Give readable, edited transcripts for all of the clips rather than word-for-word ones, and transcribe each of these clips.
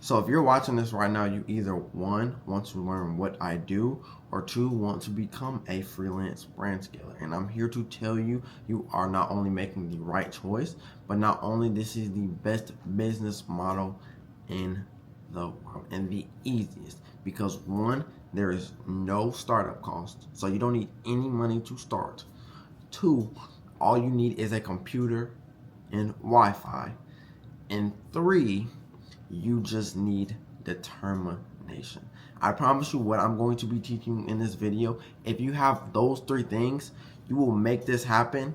So if you're watching this right now, you either one, want to learn what I do, or two, want to become a freelance brand scaler. And I'm here to tell you, you are not only making the right choice, but not only this is the best business model in the world and the easiest. Because one, there is no startup cost, so you don't need any money to start. Two, all you need is a computer and Wi-Fi. And three, you just need determination. I promise you what I'm going to be teaching in this video. If you have those three things, you will make this happen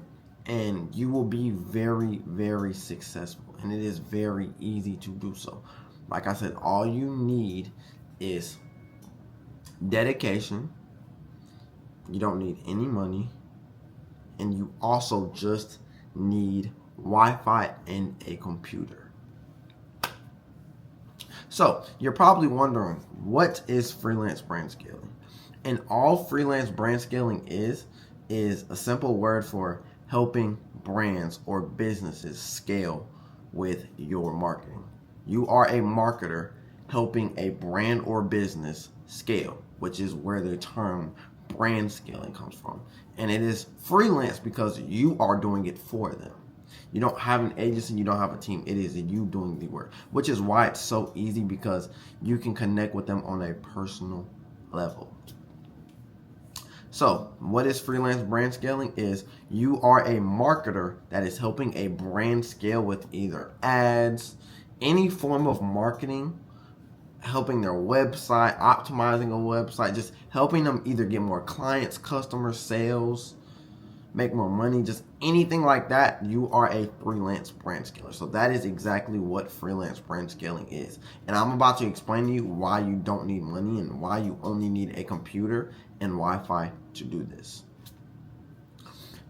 and you will be very, very successful. And it is very easy to do so. Like I said, all you need is dedication. You don't need any money. And you also just need Wi-Fi and a computer. So you're probably wondering, what is freelance brand scaling? And all freelance brand scaling is a simple word for helping brands or businesses scale with your marketing. You are a marketer helping a brand or business scale, which is where the term brand scaling comes from. And it is freelance because you are doing it for them. You don't have an agency, you don't have a team. It is you doing the work, which is why it's so easy, because you can connect with them on a personal level. So what is freelance brand scaling? Is you are a marketer that is helping a brand scale with either ads, any form of marketing, helping their website, optimizing a website, just helping them either get more clients, customers, sales, make more money, just anything like that. You are a freelance brand scaler. So that is exactly what freelance brand scaling is. And I'm about to explain to you why you don't need money and why you only need a computer and Wi-Fi to do this.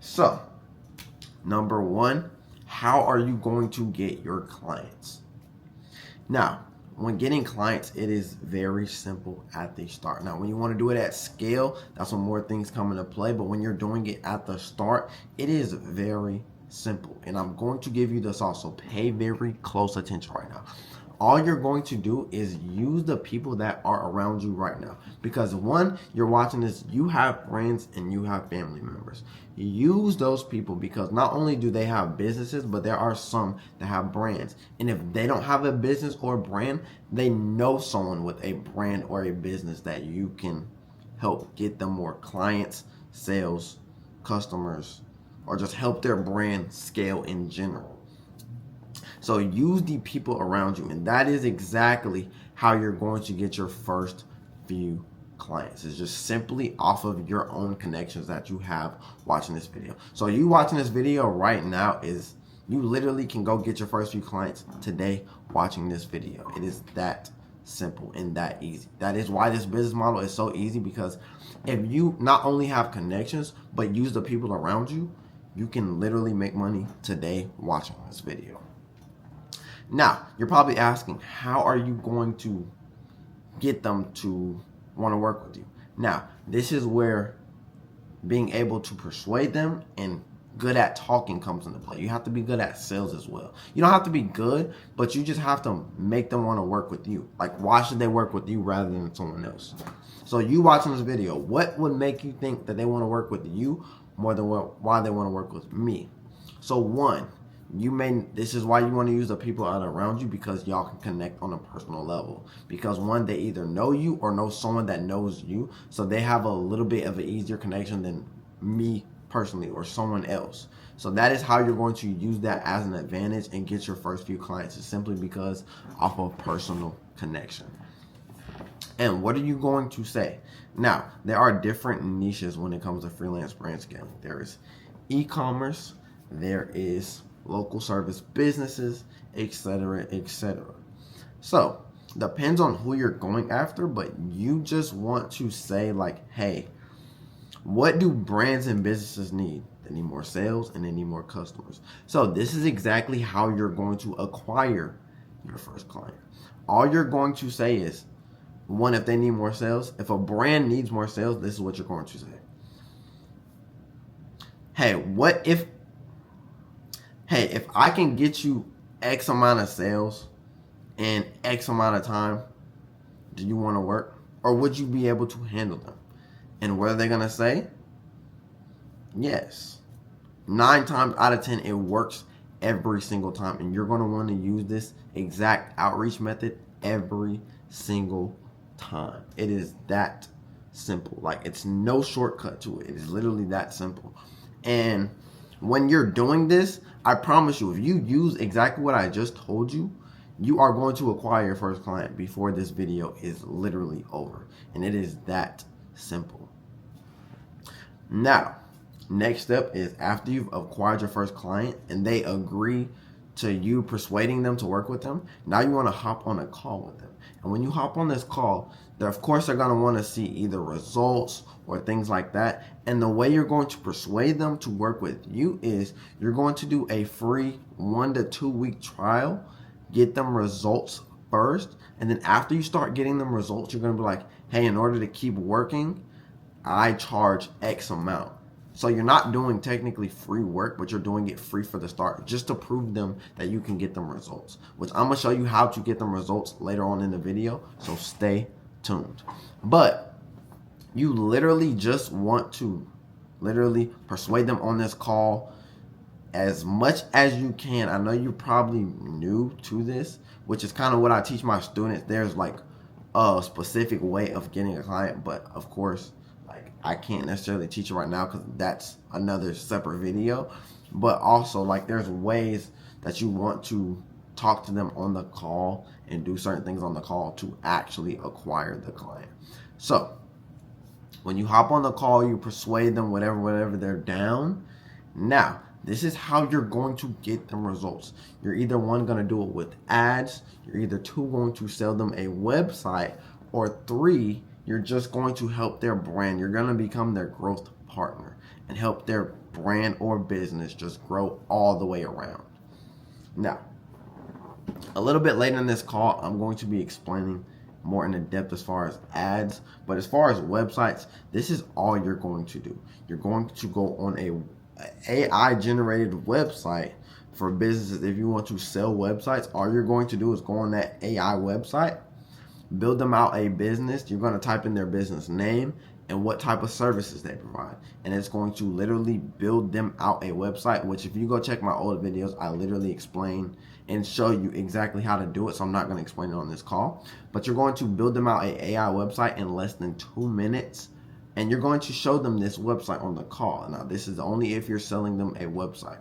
So, number one, how are you going to get your clients? Now, when getting clients, it is very simple at the start. Now, when you want to do it at scale, that's when more things come into play. But when you're doing it at the start, it is very simple. And I'm going to give you this also. Pay very close attention right now. All you're going to do is use the people that are around you right now. Because one, you're watching this, you have friends and you have family members. Use those people, because not only do they have businesses, but there are some that have brands. And if they don't have a business or a brand, they know someone with a brand or a business that you can help get them more clients, sales, customers, or just help their brand scale in general. So use the people around you, and that is exactly how you're going to get your first few clients. It's just simply off of your own connections that you have watching this video. So you watching this video right now, is you literally can go get your first few clients today watching this video. It is that simple and that easy. That is why this business model is so easy, because if you not only have connections but use the people around you, you can literally make money today watching this video. Now, you're probably asking, how are you going to get them to want to work with you? Now, this is where being able to persuade them and good at talking comes into play. You have to be good at sales as well. You don't have to be good, but you just have to make them want to work with you. Like, why should they work with you rather than someone else? So you watching this video, what would make you think that they want to work with you more than why they want to work with me? So one, this is why you want to use the people out around you, because y'all can connect on a personal level. Because one, they either know you or know someone that knows you, so they have a little bit of an easier connection than me personally or someone else. So that is how you're going to use that as an advantage and get your first few clients, is simply because off of personal connection. And what are you going to say? Now, there are different niches when it comes to freelance brand scaling. There is e-commerce, there is local service businesses, etc., etc. So depends on who you're going after, but you just want to say, like, hey, what do brands and businesses need? They need more sales and they need more customers. So this is exactly how you're going to acquire your first client. All you're going to say is, one, if they need more sales, if a brand needs more sales, this is what you're going to say. Hey, if I can get you X amount of sales in X amount of time do you want to work? Or would you be able to handle them? And what are they going to say? Yes. 9 times out of 10, it works every single time. And you're going to want to use this exact outreach method every single time. It is that simple. Like, it's no shortcut to it. It is literally that simple. And when you're doing this, I promise you, if you use exactly what I just told you, you are going to acquire your first client before this video is literally over. And it is that simple. Now, next step is after you've acquired your first client and they agree to you persuading them to work with them, now you want to hop on a call with them. And when you hop on this call, of course they're going to want to see either results or things like that. And the way you're going to persuade them to work with you is you're going to do a free 1 to 2 week trial, get them results first. And then after you start getting them results, you're going to be like, hey, in order to keep working, I charge X amount. So you're not doing technically free work, but you're doing it free for the start, just to prove them that you can get them results, which I'm going to show you how to get them results later on in the video. So stay tuned. But you literally just want to literally persuade them on this call as much as you can. I know you're probably new to this, which is kind of what I teach my students. There's like a specific way of getting a client, but of course, I can't necessarily teach it right now because that's another separate video. But also, like, there's ways that you want to talk to them on the call and do certain things on the call to actually acquire the client. So when you hop on the call, you persuade them, whatever they're down. Now, this is how you're going to get them results. You're either one, going to do it with ads. You're either two, going to sell them a website, or three, you're just going to help their brand. You're going to become their growth partner and help their brand or business just grow all the way around. Now, a little bit later in this call, I'm going to be explaining more in depth as far as ads. But as far as websites, this is all you're going to do. You're going to go on a AI generated website for businesses. If you want to sell websites, all you're going to do is go on that AI website, build them out a business. You're going to type in their business name and what type of services they provide. And it's going to literally build them out a website, which if you go check my old videos, I literally explain and show you exactly how to do it. So I'm not going to explain it on this call, but you're going to build them out an AI website in less than 2 minutes. And you're going to show them this website on the call. Now, this is only if you're selling them a website.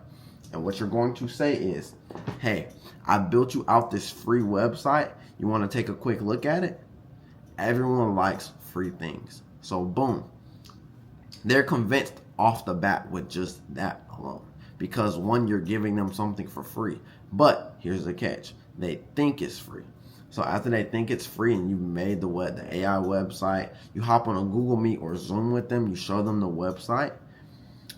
And what you're going to say is, hey, I built you out this free website. You want to take a quick look at it? Everyone likes free things. So boom, they're convinced off the bat with just that alone. Because one, you're giving them something for free. But here's the catch. They think it's free. So after they think it's free and you made the AI website, you hop on a Google Meet or Zoom with them, you show them the website.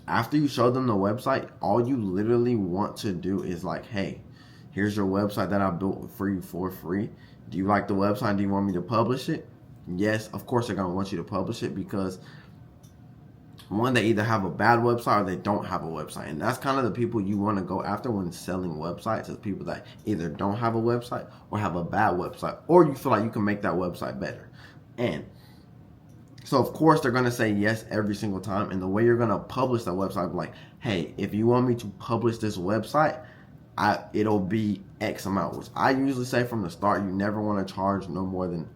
After you show them the website, all you literally want to do is like, hey, here's your website that I built for you for free. Do you like the website? Do you want me to publish it? Yes, of course they're going to want you to publish it because one, they either have a bad website or they don't have a website. And that's kind of the people you want to go after when selling websites, is people that either don't have a website or have a bad website, or you feel like you can make that website better. And so of course they're going to say yes every single time. And the way you're going to publish that website, like, hey, if you want me to publish this website, it'll be X amount, which I usually say from the start, you never want to charge no more than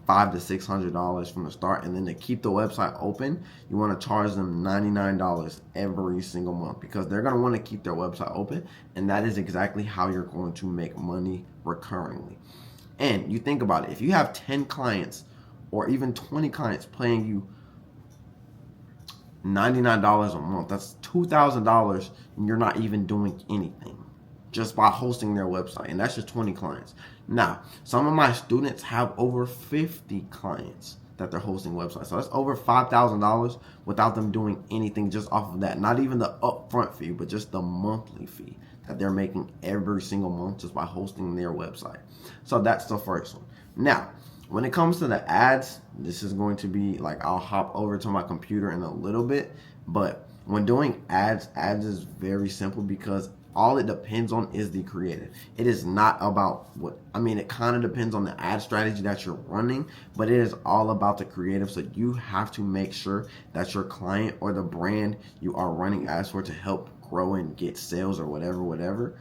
$500 to $600 from the start. And then to keep the website open, you want to charge them $99 every single month, because they're going to want to keep their website open. And that is exactly how you're going to make money recurringly. And you think about it, if you have 10 clients or even 20 clients paying you $99 a month, that's $2,000, and you're not even doing anything just by hosting their website. And that's just 20 clients. Now, some of my students have over 50 clients that they're hosting websites. So that's over $5,000 without them doing anything, just off of that. Not even the upfront fee, but just the monthly fee that they're making every single month just by hosting their website. So that's the first one. Now, when it comes to the ads, this is going to be like, I'll hop over to my computer in a little bit, but when doing ads is very simple, because All it depends on is the creative. It is not about it kind of depends on the ad strategy that you're running, but it is all about the creative. So you have to make sure that your client or the brand you are running ads for to help grow and get sales or whatever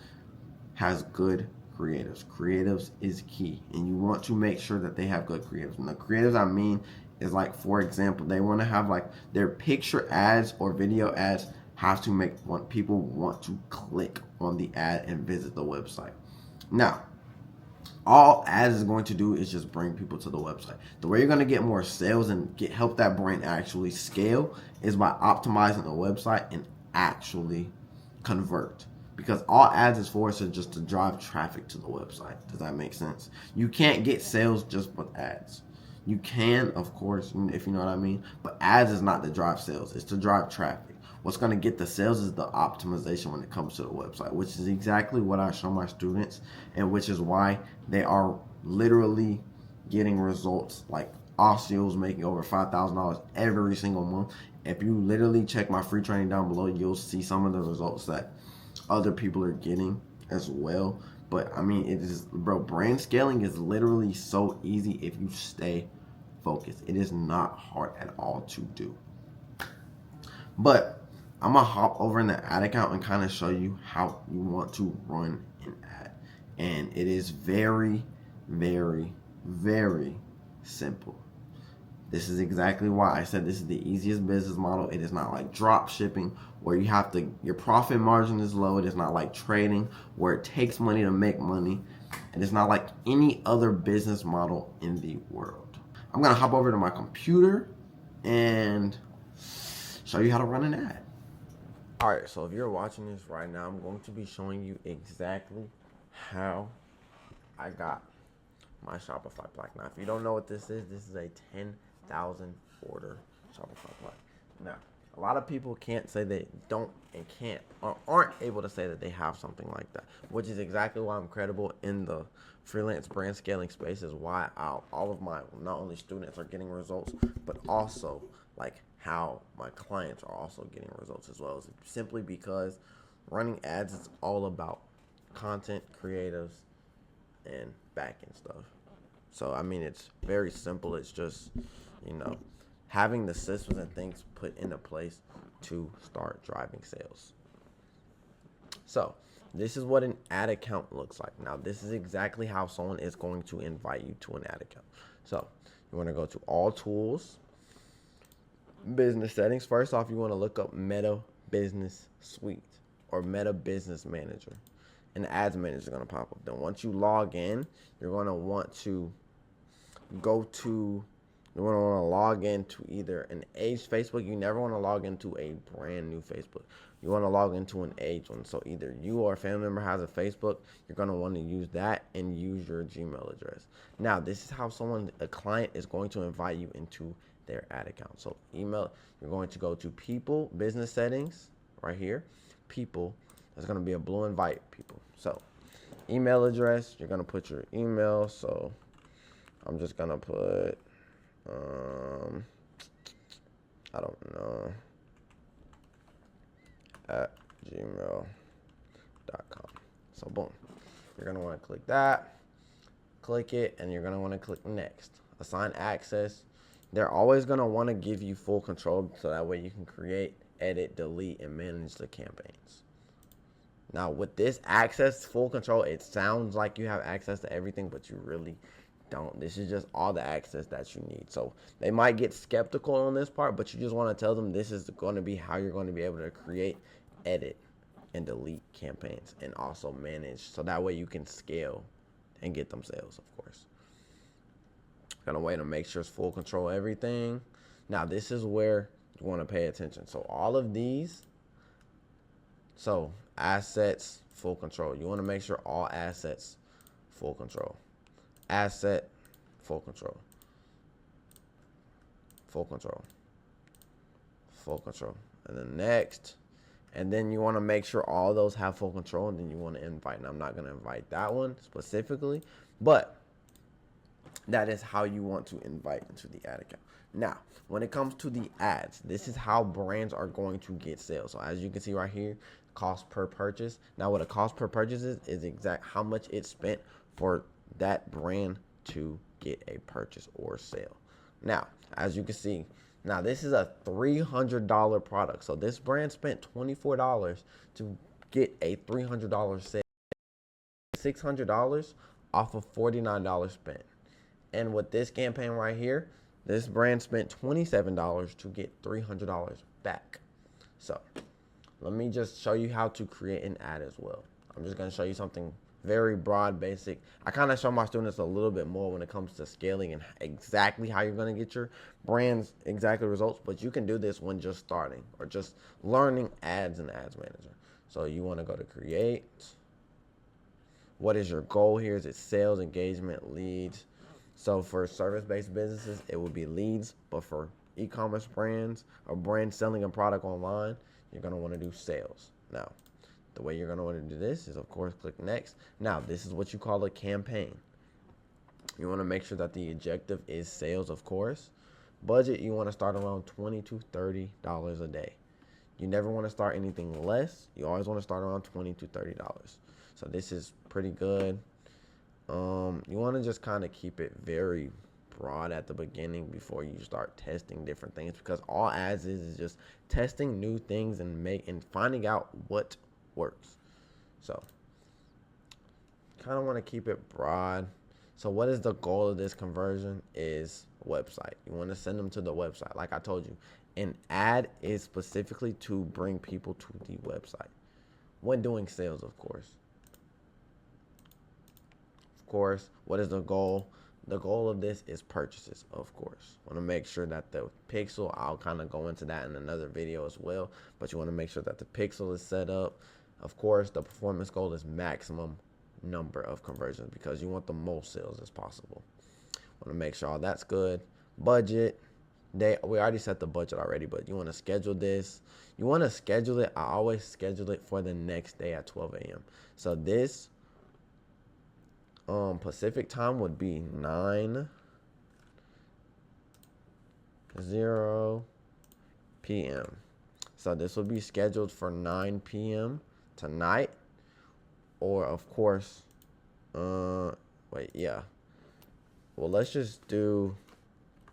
has good creatives. Creatives is key, and you want to make sure that they have good creatives. And the creatives I mean is, like, for example, they want to have like their picture ads or video ads have to make people want to click on the ad and visit the website. Now, all ads is going to do is just bring people to the website. The way you're going to get more sales and help that brand actually scale is by optimizing the website and actually convert. Because all ads is for is just to drive traffic to the website. Does that make sense? You can't get sales just with ads. You can, of course, if you know what I mean, but ads is not to drive sales. It's to drive traffic. What's going to get the sales is the optimization when it comes to the website, which is exactly what I show my students, and which is why they are literally getting results. Like Osceo's making over $5,000 every single month. If you literally check my free training down below, you'll see some of the results that other people are getting as well. But I mean, it is, bro, brand scaling is literally so easy if you stay focused. It is not hard at all to do. But I'm going to hop over in the ad account and kind of show you how you want to run an ad. And it is very, very, very simple. This is exactly why I said this is the easiest business model. It is not like drop shipping where your profit margin is low. It is not like trading where it takes money to make money. And it's not like any other business model in the world. I'm going to hop over to my computer and show you how to run an ad. All right, so if you're watching this right now, I'm going to be showing you exactly how I got my Shopify plaque. Now, if you don't know what this is a 10,000 order Shopify plaque. Now, a lot of people can't say they don't and can't or aren't able to say that they have something like that, which is exactly why I'm credible in the freelance brand scaling space, is why all of my not only students are getting results, but also like how my clients are also getting results as well. Is simply because running ads is all about content, creatives, and back-end stuff. So I mean, it's very simple. It's just, having the systems and things put into place to start driving sales. So this is what an ad account looks like. Now, this is exactly how someone is going to invite you to an ad account. So you want to go to all tools, business settings. First off, you want to look up Meta Business Suite or Meta Business Manager. And the ads manager is going to pop up. Then once you log in, you're going to want to log into either an aged Facebook. You never want to log into a brand new Facebook. You want to log into an aged one. So either you or a family member has a Facebook, you're going to want to use that and use your Gmail address. Now, this is how a client is going to invite you into their ad account. So email, you're going to go to people, business settings, right here, people. There's going to be a blue invite people. So email address, you're going to put your email. So I'm just going to put, I don't know, at gmail.com. So boom, you're going to want to click that, click it, and you're going to want to click next. Assign access. They're always going to want to give you full control so that way you can create, edit, delete, and manage the campaigns. Now, with this access, full control, it sounds like you have access to everything, but you really don't. This is just all the access that you need. So they might get skeptical on this part, but you just want to tell them this is going to be how you're going to be able to create, edit, and delete campaigns and also manage. So that way you can scale and get them sales, of course. Gonna wait to make sure it's full control everything. Now, this is where you want to pay attention. So all of these, so assets, full control. You want to make sure all assets, full control. Asset, full control. Full control. Full control. And then next. And then you want to make sure all those have full control, and then you want to invite. Now, I'm not going to invite that one specifically, but that is how you want to invite into the ad account. Now, when it comes to the ads, this is how brands are going to get sales. So as you can see right here, cost per purchase. Now what a cost per purchase is exact how much it spent for that brand to get a purchase or sale. Now, as you can see, now this is a $300 product. So this brand spent $24 to get a $300 sale. $600 off of $49 spent. And with this campaign right here, this brand spent $27 to get $300 back. So let me just show you how to create an ad as well. I'm just going to show you something very broad, basic. I kind of show my students a little bit more when it comes to scaling and exactly how you're going to get your brand's exact results, but you can do this when just starting or just learning ads in Ads Manager. So you want to go to create. What is your goal here? Is it sales, engagement, leads? So for service-based businesses, it would be leads, but for e-commerce brands or brands selling a product online, you're going to want to do sales. Now, the way you're going to want to do this is, of course, click next. Now, this is what you call a campaign. You want to make sure that the objective is sales, of course. Budget, you want to start around $20 to $30 a day. You never want to start anything less. You always want to start around $20 to $30. So this is pretty good. You want to just kind of keep it very broad at the beginning before you start testing different things, because all ads is just testing new things and finding out what works. So kind of want to keep it broad. So what is the goal of this conversion? Is website. You want to send them to the website. Like I told you, an ad is specifically to bring people to the website when doing sales, of course. What is the goal? The goal of this is purchases, of course. Want to make sure that the pixel, I'll kind of go into that in another video as well, but you want to make sure that the pixel is set up. Of course, the performance goal is maximum number of conversions because you want the most sales as possible. Want to make sure all that's good. Budget. We already set the budget already, but you want to schedule this. You want to schedule it. I always schedule it for the next day at 12 a.m. So this Pacific time would be 9:00 p.m. So this will be scheduled for 9 p.m. tonight, or of course, well, let's just do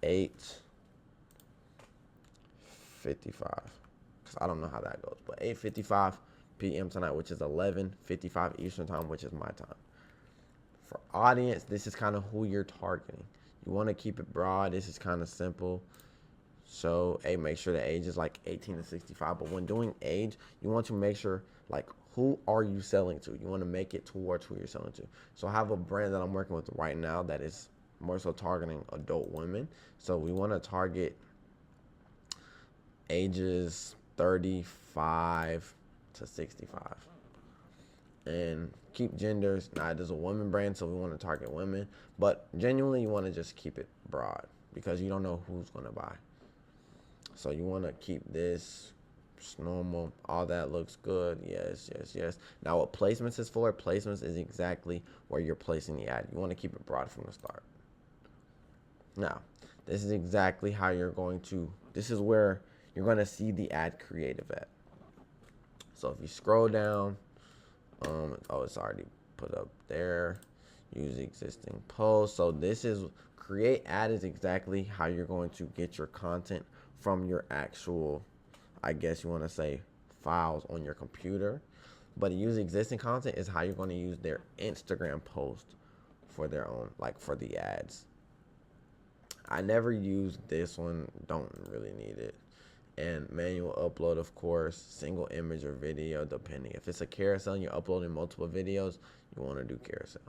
8:55, because I don't know how that goes, but 8:55 p.m. tonight, which is 11:55 Eastern time, which is my time. For audience, this is kind of who you're targeting. You want to keep it broad. This is kind of simple. So, make sure the age is like 18 to 65. But when doing age, you want to make sure, like, who are you selling to? You want to make it towards who you're selling to. So I have a brand that I'm working with right now that is more so targeting adult women. So we want to target ages 35 to 65. And keep genders. Now, it is a women brand, so we want to target women. But genuinely, you want to just keep it broad because you don't know who's going to buy. So you want to keep this normal. All that looks good. Yes. Now, what placements is for? Placements is exactly where you're placing the ad. You want to keep it broad from the start. Now, this is exactly how you're going to, this is where you're going to see the ad creative at. So if you scroll down, it's already put up there. Use existing posts. So this is create ad is exactly how you're going to get your content from your actual, I guess you want to say, files on your computer. But use existing content is how you're going to use their Instagram post for their own, like for the ads. I never use this one. Don't really need it. And manual upload, of course, single image or video, depending. If it's a carousel and you're uploading multiple videos, you want to do carousel.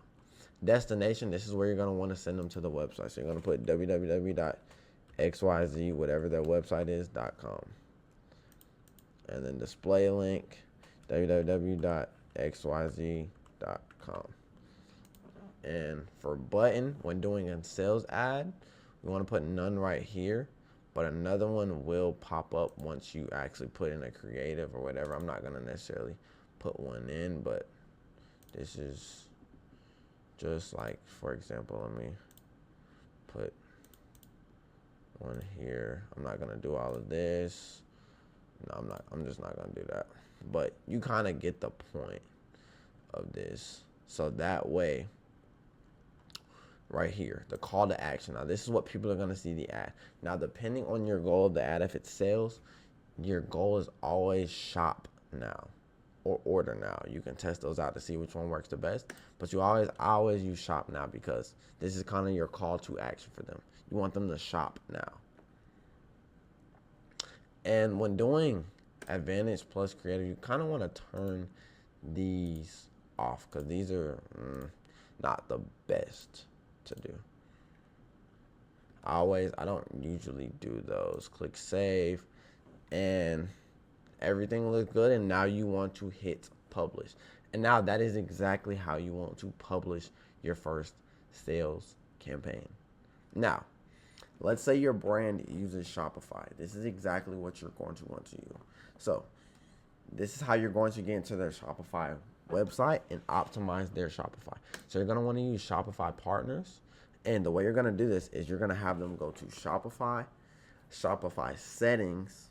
Destination, this is where you're going to want to send them to the website. So you're going to put www.xyz, whatever their website is, .com. And then display link, www.xyz.com. And for button, when doing a sales ad, we want to put none right here. But another one will pop up once you actually put in a creative or whatever. I'm not going to necessarily put one in, but this is just like, for example, let me put one here. I'm not going to do all of this. No, I'm just not gonna do that. But you kind of get the point of this. So that way, right here, the call to action. Now, this is what people are gonna see the ad. Now, depending on your goal of the ad, if it's sales, your goal is always shop now or order now. You can test those out to see which one works the best. But you always use shop now, because this is kind of your call to action for them. You want them to shop now. And when doing Advantage plus Creative, you kind of want to turn these off, because these are not the best to do. I don't usually do those. Click save, and everything looks good. And now you want to hit publish. And now that is exactly how you want to publish your first sales campaign. Now, let's say your brand uses Shopify. This is exactly what you're going to want to use. So this is how you're going to get into their Shopify website and optimize their Shopify. So you're going to want to use Shopify partners. And the way you're going to do this is you're going to have them go to Shopify, Shopify settings,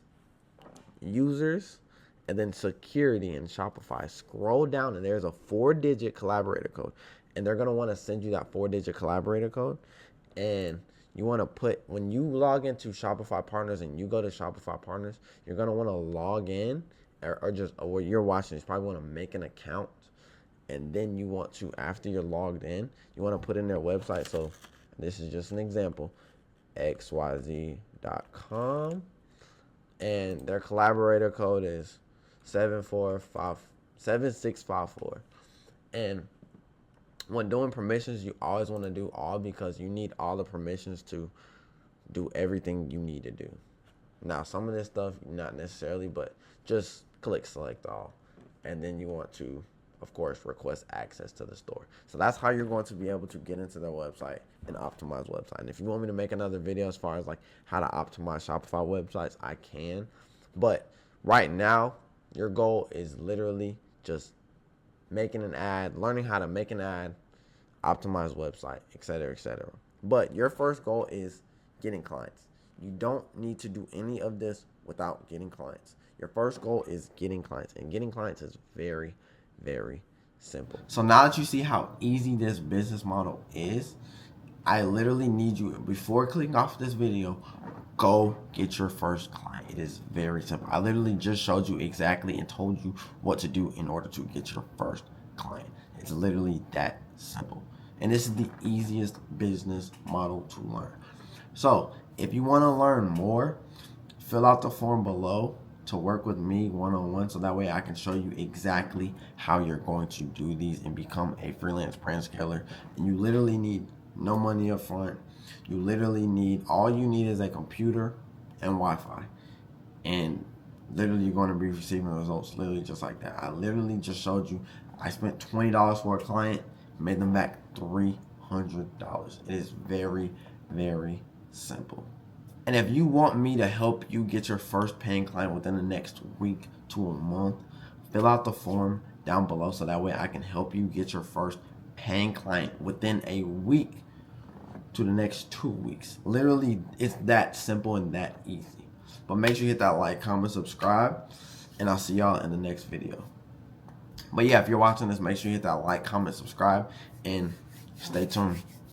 users, and then security in Shopify. Scroll down and there's a 4-digit collaborator code. And they're going to want to send you that 4-digit collaborator code. And you want to put, when you log into Shopify partners and you go to Shopify partners, you're going to want to log in or you're watching this, you probably want to make an account. And then you want to, after you're logged in, you want to put in their website. So this is just an example, xyz.com. And their collaborator code is 7654. And when doing permissions, you always want to do all, because you need all the permissions to do everything you need to do. Now, some of this stuff, not necessarily, but just click select all. And then you want to, of course, request access to the store. So that's how you're going to be able to get into their website and optimize website. And if you want me to make another video as far as like how to optimize Shopify websites, I can. But right now, your goal is literally just making an ad, learning how to make an ad, optimize website, etc., etc. But your first goal is getting clients. You don't need to do any of this without getting clients. Your first goal is getting clients, and getting clients is very, very simple. So now that you see how easy this business model is, I literally need you, before clicking off this video, go get your first client. It is very simple. I literally just showed you exactly and told you what to do in order to get your first client. It's literally that simple. And this is the easiest business model to learn. So if you want to learn more, fill out the form below to work with me one-on-one, so that way I can show you exactly how you're going to do these and become a freelance brand scaler. And you literally need no money up front. You literally need, all you need is a computer and Wi-Fi. And literally you're going to be receiving results literally just like that. I literally just showed you, I spent $20 for a client, made them back $300. It is very, very simple. And if you want me to help you get your first paying client within the next week to a month, fill out the form down below, so that way I can help you get your first paying client within a week to the next 2 weeks. Literally, it's that simple and that easy. But make sure you hit that like, comment, subscribe, and I'll see y'all in the next video. But yeah, if you're watching this, make sure you hit that like, comment, subscribe, and stay tuned.